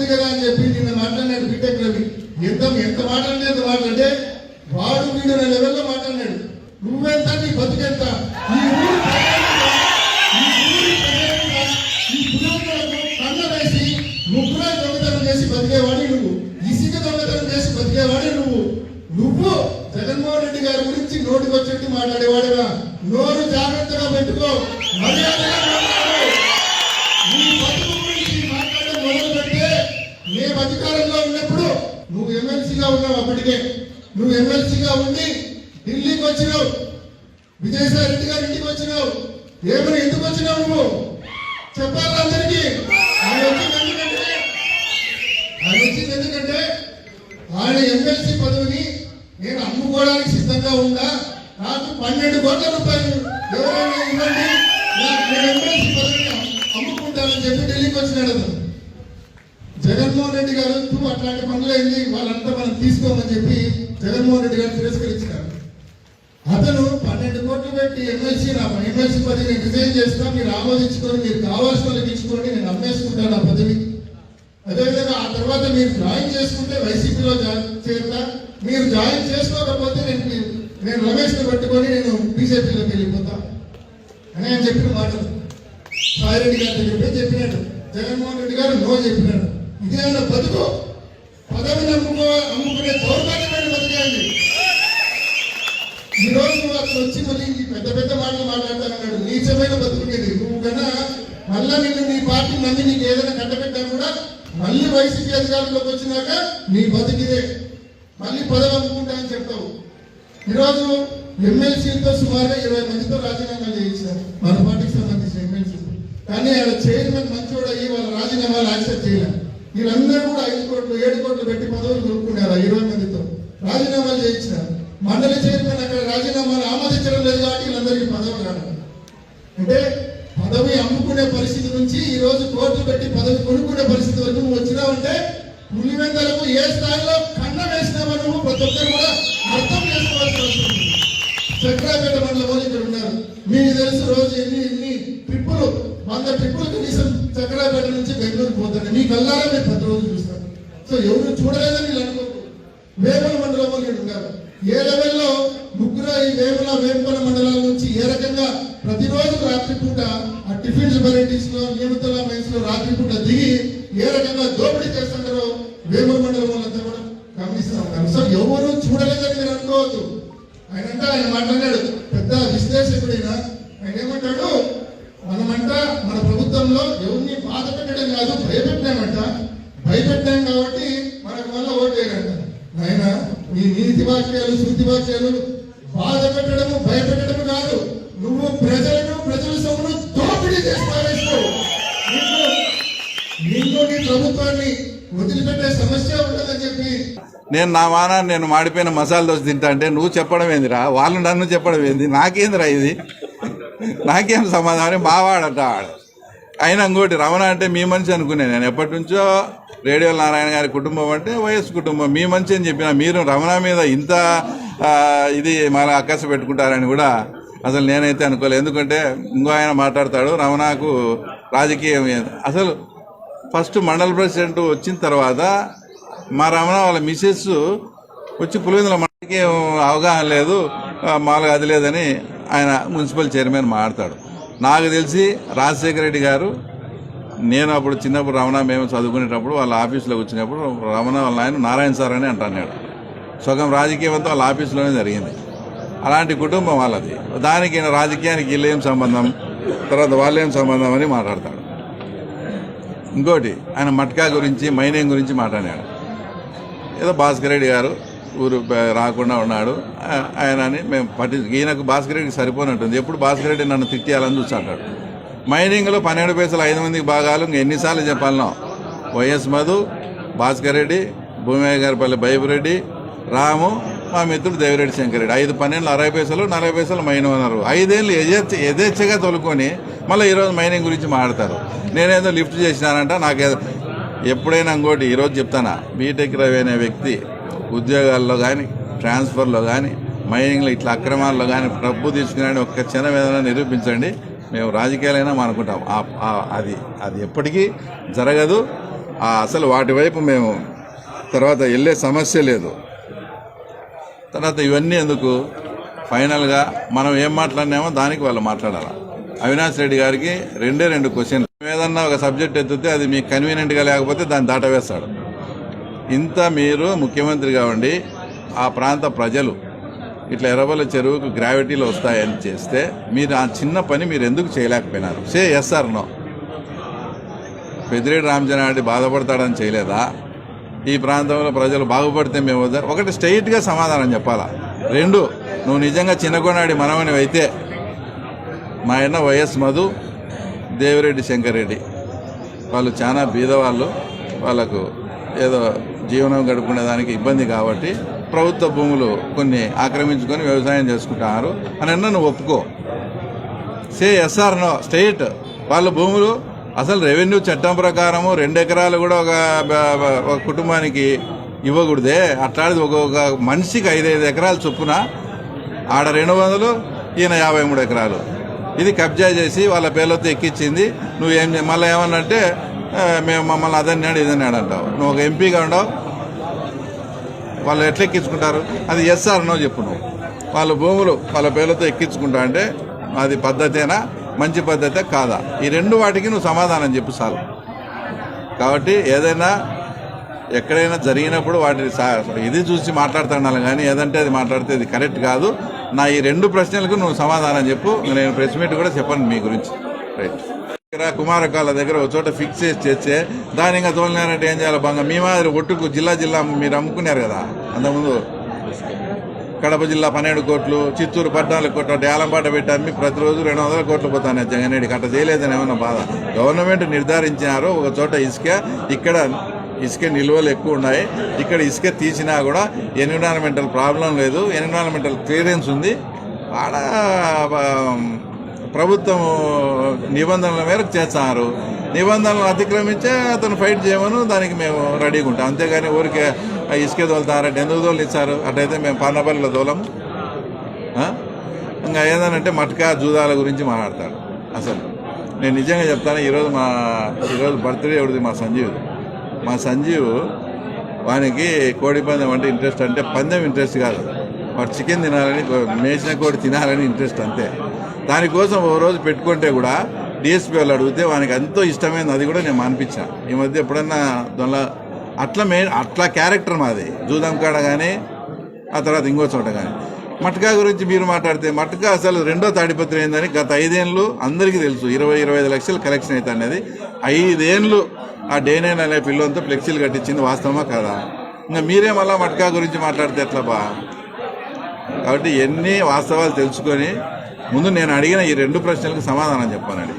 ఉంది కదా అని చెప్పి నిన్న మాట్లాడినాడు బీటెక్ రవి. ఎంత మాట్లాడితే వాడు వీడు అనే లెవెల్లో మాట్లాడినాడు. నువ్వెంత, నీ బతుకెంత, ఈ పురోగతులకు కన్న వేసి ముగ్గురు దొంగతనం చేసి బతికేవాడి నువ్వు, ఇసుక దొంగతనం చేసి బతికేవాడి నువ్వు. జగన్మోహన్ రెడ్డి గారి గురించి నోటికొచ్చేట్టు మాట్లాడేవాడుగా. నోరు జాగ్రత్తగా పెట్టుకో, మర్యాదగా మాట్లాడు. నీ బతుకు గురించి మాట్లాడడం మొదలు పెడితే మేము అధికారంలో ఉన్నప్పుడు నువ్వు ఎమ్మెల్సీగా ఉన్నావు. అప్పటికే నువ్వు ఎమ్మెల్సీగా ఉండి ఢిల్లీకి వచ్చినావు, విజయసాయి రెడ్డి గారి ఇంటికి వచ్చినావు. ఏమని ఎందుకు వచ్చినావు నువ్వు చెప్పాలి అందరికీ. ఆయన వచ్చింది ఎందుకంటే ఆయన ఎమ్మెల్సీ పదవిని నేను అమ్ముకోవడానికి సిద్ధంగా ఉందా, నాకు 12 కోట్ల రూపాయలు ఎవరైనా ఇవ్వండి, నేను ఎమ్మెల్సీ పదవిని అమ్ముకుంటానని చెప్పి ఢిల్లీకి వచ్చినాడు. జగన్మోహన్ రెడ్డి గారు అట్లాంటి పనులైంది వాళ్ళంతా మనం తీసుకోమని చెప్పి జగన్మోహన్ రెడ్డి గారు తిరస్కరించినారు. అతను 12 కోట్లు పెట్టి ఎమ్మెల్సీ పదవిని రిజైన్ చేస్తా, మీరు ఆమోదించుకొని మీరు కావాల్సిన వాళ్ళకి ఇచ్చుకోండి, నేను అమ్మేసుకుంటాను ఆ పదవి. అదేవిధంగా ఆ తర్వాత మీరు జాయిన్ చేసుకుంటే వైసీపీలో చేరుతా, మీరు జాయిన్ చేసుకోకపోతే నేను రమేష్ని పట్టుకొని నేను బీజేపీలోకి వెళ్ళిపోతా అని ఆయన చెప్పిన మాటలు సాయిరెడ్డి గారితో చెప్పినాడు. జగన్మోహన్ రెడ్డి గారు నో చెప్పినాడు. ఇదేనా బతుకు? పదవిని అమ్ముకునే దౌర్భాగ్యమైన బతికేయండి. ఈ రోజు నువ్వు అతను వచ్చి మళ్ళీ పెద్ద మాటలు మాట్లాడతానన్నాడు. నీచమైన బతుకునేది. నువ్వు కన్నా మళ్ళా నీ పార్టీ నమ్మి నీకు ఏదైనా కట్టబెట్టా కూడా మళ్ళీ వైసీపీ అధికారంలోకి వచ్చినాక నీ బతికిదే, మళ్ళీ పదవి అమ్ముకుంటా అని చెప్తావు. ఈరోజు ఎమ్మెల్సీలతో సుమారుగా 20 మందితో రాజీనామాలు చేయించారు మన పార్టీకి సంబంధించిన ఎమ్మెల్సీ. కానీ ఆయన చైర్మన్ మంచోడు అయ్యి వాళ్ళ రాజీనామాలు యాక్సెప్ట్ చేయలేదు. వీళ్ళందరూ కూడా 5 కోట్లు 7 కోట్లు పెట్టి పదవులు కొనుక్కున్నారు. 20 మందితో రాజీనామాలు చేయించినారు. మండలి చైర్మన్ అక్కడ రాజీనామాలు ఆమోదించడం లేదు కాబట్టి వీళ్ళందరికీ పదవులు రాదు. అంటే పదవి అమ్ముకునే పరిస్థితి నుంచి ఈ రోజు కోర్టు పెట్టి పదవి కొనుక్కునే పరిస్థితి వరకు నువ్వు వచ్చినావంటే పులివెందలకు ఏ స్థాయిలో కన్న వేసినావో నువ్వు ప్రతి ఒక్కరు కూడా అర్థం చేసుకోవాల్సి వస్తుంది. చక్రాపేట మండలం ఇక్కడ ఉన్నారు, మీకు తెలుసు రోజు ఎన్ని ట్రిప్పులు 100 ట్రిప్పులు కనీసం చక్రాపేట నుంచి బెంగళూరు పోతాను. మీ కల్లారా మీరు 10 రోజులు చూస్తారు. సో ఎవరు చూడలేదని వీళ్ళు అనుకోకు. వేముల మండలం వాళ్ళు ఉన్నారు. ఏ లెవెల్లో ముగ్గురు ఈ వేముల మండలాల నుంచి ఏ రకంగా ప్రతిరోజు రాత్రిపూట ఆ టిఫిన్స్ వెరైటీస్ లో నియమితుల మైన్స్ లో రాత్రిపూట దిగి ఏ రకంగా దోపిడీ చేస్తుంటారో వేముల మండలం వాళ్ళంతా కూడా గమనిస్తూ ఉంటారు. సో ఎవరు చూడలేదని మీరు అనుకోవద్దు. ఆయన మాట్లాడాడు, పెద్ద విశ్లేషకుడైనా ఆయన ఏమంటాడు, మన ప్రభుత్వంలో ఎవరిని బాధ పెట్టడం కాదు భయపెట్టాం కాబట్టి మనకు వల్ల ఓటు వేయరంట. ఆయన నీ నీతి వాక్యాలు శృతి వాక్యాలు బాధ పెట్టడము భయపెట్టడము కాదు, నువ్వు ప్రజల సొమ్మును దోపిడీ చేసి పారేస్తావు. నీకు నీ ప్రభుత్వాన్ని వదిలిపెట్టే సమస్య ఉండదని చెప్పి నేను నా వానాన్ని నేను మాడిపోయిన మసాలా దోశ తింటా అంటే నువ్వు చెప్పడం ఏందిరా, వాళ్ళు నన్ను చెప్పడం ఏంది, నాకేందిరా ఇది, నాకేం సమాధానం మావాడట. అయినా ఇంకోటి రమణ అంటే మీ మనిషి అనుకునే నేను ఎప్పటి నుంచో రేడియో నారాయణ గారి కుటుంబం అంటే వైఎస్ కుటుంబం మీ మంచి అని చెప్పిన మీరు రమణ మీద ఇంత ఇది మళ్ళీ అక్కస పెట్టుకుంటారని కూడా అసలు నేనైతే అనుకోలేదు. ఎందుకంటే ఇంకో ఆయన మాట్లాడతాడు రమణకు రాజకీయం అసలు ఫస్ట్ మండల ప్రెసిడెంట్ వచ్చిన తర్వాత మా రమణ వాళ్ళ మిసెస్ వచ్చి పులివెందుల మనకి అవగాహన లేదు మామూలుగా అది లేదని ఆయన మున్సిపల్ చైర్మన్ మాట్లాడతాడు. నాకు తెలిసి రాజశేఖర రెడ్డి గారు నేను అప్పుడు చిన్నప్పుడు రమణ మేము చదువుకునేటప్పుడు వాళ్ళ ఆఫీసులోకి వచ్చినప్పుడు రమణ వాళ్ళ ఆయన నారాయణ సార్ అని అంటున్నాడు. సగం రాజకీయం అంతా వాళ్ళ ఆఫీసులోనే జరిగింది. అలాంటి కుటుంబం వాళ్ళది. దానికి రాజకీయానికి వీళ్ళేం సంబంధం, తర్వాత వాళ్ళేం సంబంధం అని మాట్లాడతాడు. ఇంకోటి ఆయన మట్కా గురించి మైనింగ్ గురించి మాట్లాడాడు. ఏదో భాస్కర్ రెడ్డి గారు ఊరు రాకుండా ఉన్నాడు ఆయన అని మేము ఈయనకు భాస్కర్ రెడ్డికి సరిపోనట్టుంది. ఎప్పుడు భాస్కర్ రెడ్డి నన్ను తిట్టేయాలని చూస్తాడు. మైనింగ్లో 12 పైసలు 5 మందికి భాగాలు ఇంకా ఎన్నిసార్లు చెప్పాలనో వైఎస్ మధు, భాస్కర్ రెడ్డి, భూమిగారిపల్లి బైబురెడ్డి, రాము, మా మిత్రుడు దేవిరెడ్డి శంకరెడ్డి 5 12 60 పైసలు 40 పైసలు మైన్ అన్నారు. 5 ఏళ్ళు యథేచ్ఛగా తోలుకొని మళ్ళీ ఈరోజు మైనింగ్ గురించి మాట్లాడతారు. నేనేదో లిఫ్ట్ చేసినానంట. నాకేదో ఎప్పుడైనా ఇంకోటి ఈరోజు చెప్తానా, బీటెక్ రవి అనే వ్యక్తి ఉద్యోగాల్లో కానీ ట్రాన్స్ఫర్లో కానీ మైనింగ్లో ఇట్లా అక్రమాల్లో కానీ డబ్బు తీసుకుని ఒక్క క్షణం ఏదైనా నిరూపించండి, మేము రాజకీయాలైనా అనుకుంటాం. అది ఎప్పటికీ జరగదు. అసలు వాటి వైపు మేము తర్వాత వెళ్ళే సమస్య లేదు. తర్వాత ఇవన్నీ ఎందుకు, ఫైనల్గా మనం ఏం మాట్లాడినామో దానికి వాళ్ళు మాట్లాడాలి. అవినాష్ రెడ్డి గారికి రెండు క్వశ్చన్లు, ఏదన్నా ఒక సబ్జెక్ట్ ఎత్తితే అది మీకు కన్వీనియంట్గా లేకపోతే దాన్ని దాటవేస్తాడు. ఇంత మీరు ముఖ్యమంత్రిగా ఉండి ఆ ప్రాంత ప్రజలు ఇట్లా ఎర్రబల్ల చెరువుకు గ్రావిటీలో వస్తాయని చేస్తే మీరు ఆ చిన్న పని మీరు ఎందుకు చేయలేకపోయినారు? Say yes or no. Peddireddy Ramachandra Reddy బాధపడతాడని చేయలేదా? ఈ ప్రాంతంలో ప్రజలు బాగుపడితే మేము వద్దారు. ఒకటి స్ట్రైట్గా సమాధానం చెప్పాలా. రెండు, నువ్వు నిజంగా చిన్నకొండాడి మనవని అయితే మా అన్న వైఎస్ మధు, దేవిరెడ్డి శంకర్ రెడ్డి వాళ్ళు చాలా బీదవాళ్ళు, వాళ్ళకు ఏదో జీవనం గడుపుకునేదానికి ఇబ్బంది కాబట్టి ప్రభుత్వ భూములు కొన్ని ఆక్రమించుకొని వ్యవసాయం చేసుకుంటున్నారు అని అన్న నువ్వు ఒప్పుకో. సే ఎస్ఆర్ నో స్టేట్. వాళ్ళ భూములు అసలు రెవెన్యూ చట్టం ప్రకారము 2 ఎకరాలు కూడా ఒక కుటుంబానికి ఇవ్వకూడదే. అట్లాంటిది ఒక మనిషికి 5 ఎకరాలు చొప్పున, ఆడ 200, ఈయన 53 ఎకరాలు. ఇది కబ్జా చేసి వాళ్ళ పేర్లతో ఎక్కించింది. నువ్వేం మళ్ళీ ఏమన్నంటే మేము మమ్మల్ని అదన్నాడు ఇదన్నాడు అంటావు. నువ్వు ఒక ఎంపీగా ఉండవు, వాళ్ళు ఎట్లా ఎక్కించుకుంటారు? అది ఎస్ఆర్ నో చెప్పు. నువ్వు వాళ్ళ భూములు వాళ్ళ పేర్లతో ఎక్కించుకుంటా అంటే అది పద్ధతేనా, మంచి పద్ధతే కాదా? ఈ రెండు వాటికి నువ్వు సమాధానం చెప్పు చాలు. కాబట్టి ఏదైనా ఎక్కడైనా జరిగినప్పుడు వాటిని ఇది చూసి మాట్లాడుతున్నాను కానీ ఏదంటే అది మాట్లాడితే ఇది కరెక్ట్ కాదు. నా ఈ 2 ప్రశ్నలకు నువ్వు సమాధానం చెప్పు. నేను ప్రెస్ మీట్ కూడా చెప్పను మీ గురించి. రైట్. కుమారకాల దగ్గర ఒక చోట ఫిక్స్ చేస్తే దాని ఇంకా తోలినారంటే ఏం చేయాలి? బాగా మీ మాదిరి ఒట్టుకు జిల్లా మీరు అమ్ముకున్నారు కదా. అంతకుముందు కడప జిల్లా 12 కోట్లు, చిత్తూరు 14 కోట్లు, ఏలంపాట పెట్టి అమ్మి ప్రతిరోజు 200 కోట్లు పోతాను జగన్ రెడ్డికి. అట్లా చేయలేదని ఏమన్నా బాధ? గవర్నమెంట్ నిర్ధారించినారు ఒక చోట ఇక్కడ ఇసుక నిల్వలు ఎక్కువ ఉన్నాయి, ఇక్కడ ఇసుక తీసినా కూడా ఎన్విరాన్మెంటల్ ప్రాబ్లం లేదు, ఎన్విరాన్మెంటల్ క్లియరెన్స్ ఉంది. ఆడ ప్రభుత్వం నిబంధనల మేరకు చేస్తున్నారు. నిబంధనలు అతిక్రమించే అతను ఫైట్ చేయమను, దానికి మేము రెడీగా ఉంటాం. అంతేగాని ఊరికే ఇసుక తోలుతారంటే ఎందుకు తోలిస్తారు? అట్లయితే మేము పానపల్లిలో తోలము. ఇంకా ఏదనంటే మట్కా జూదాల గురించి మాట్లాడతాడు. అసలు నేను నిజంగా చెప్తాను, ఈరోజు బర్త్డే ఎవరిది? మా సంజీవ్ వానికి కోడి పందెం అంటే ఇంట్రెస్ట్. అంటే పందెం ఇంట్రెస్ట్ కాదు, వాడు చికెన్ తినాలని, మేసిన కోడి తినాలని ఇంట్రెస్ట్ అంతే. దానికోసం ఓ రోజు పెట్టుకుంటే కూడా డిఎస్పీ వాళ్ళు అడిగితే వానికి ఎంతో ఇష్టమైంది, అది కూడా నేను మానిపించాను. ఈ మధ్య ఎప్పుడన్నా అట్లా క్యారెక్టర్ మాది. జూదం కాడ కానీ ఆ తర్వాత ఇంకో చోట కానీ. మట్కా గురించి మీరు మాట్లాడితే మట్కా అసలు 2వ తాడిపత్రి అయిందని గత 5 ఏళ్ళు అందరికీ తెలుసు. 20-25 లక్షలు కలెక్షన్ అయితే అనేది 5 ఏళ్ళు ఆ డే9 అనే పిల్లలతో ఫ్లెక్సీలు కట్టించింది వాస్తవమా కదా? ఇంకా మీరే మళ్ళీ మట్కా గురించి మాట్లాడితే ఎట్లా బా? కాబట్టి ఎన్ని వాస్తవాలు తెలుసుకొని ముందు నేను అడిగిన ఈ 2 ప్రశ్నలకు సమాధానం చెప్పానండి.